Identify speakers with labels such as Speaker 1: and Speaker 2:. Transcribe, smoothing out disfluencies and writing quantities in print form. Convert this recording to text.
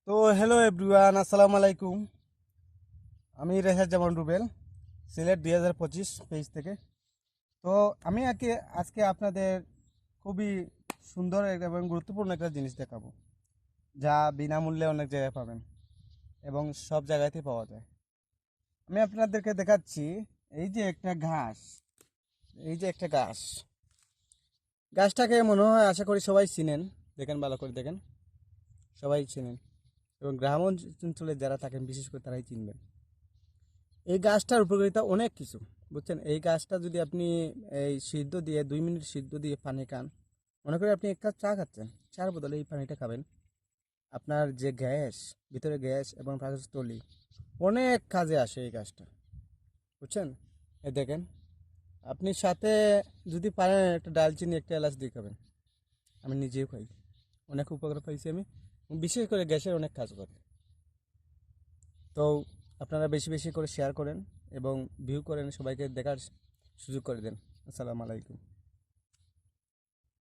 Speaker 1: তো hello everyone, আসসালামু আলাইকুম। আমি রেহাদ জামান রুবেল, সিলেট 2025 পেজ থেকে। তো আমি আজকে আপনাদের খুবই সুন্দর এবং গুরুত্বপূর্ণ একটা জিনিস দেখাবো, যা বিনামূল্যে অনেক জায়গায় পাবেন এবং সব জায়গাতেই পাওয়া যায়। আমি আপনাদেরকে দেখাচ্ছি। এই যে একটা ঘাস, এই যে একটা ঘাস, গাছটাকে মনে হয় আশা করি সবাই চিনেন। দেখেন, ভালো করে দেখেন, সবাই চিনেন এবং গ্রাম অঞ্চলে যারা থাকেন বিশেষ করে তারাই চিনবেন। এই গাছটার উপকারিতা অনেক কিছু, বুঝছেন। এই গাছটা যদি আপনি এই সিদ্ধ দিয়ে 2 মিনিট সিদ্ধ দিয়ে পানি খান, মনে করি আপনি এক কাপ চা খাচ্ছেন, চার বদলে এই পানিটা খাবেন, আপনার যে গ্যাস, ভিতরে গ্যাস এবং পাকস্থলী, অনেক কাজে আসে এই গাছটা, বুঝছেন। এই দেখেন, আপনি সাথে যদি পারেন একটা ডালচিনি, একটা এলাচ দিয়ে খাবেন। আমি নিজেও খাই, অনেক উপকার পাইছি আমি। বিশেষ করে গ্যাসের অনেক কাজ করে। তো আপনারা বেশি বেশি করে শেয়ার করেন এবং ভিউ করেন, সবাইকে দেখার সুযোগ করে দেন। আসসালামু আলাইকুম।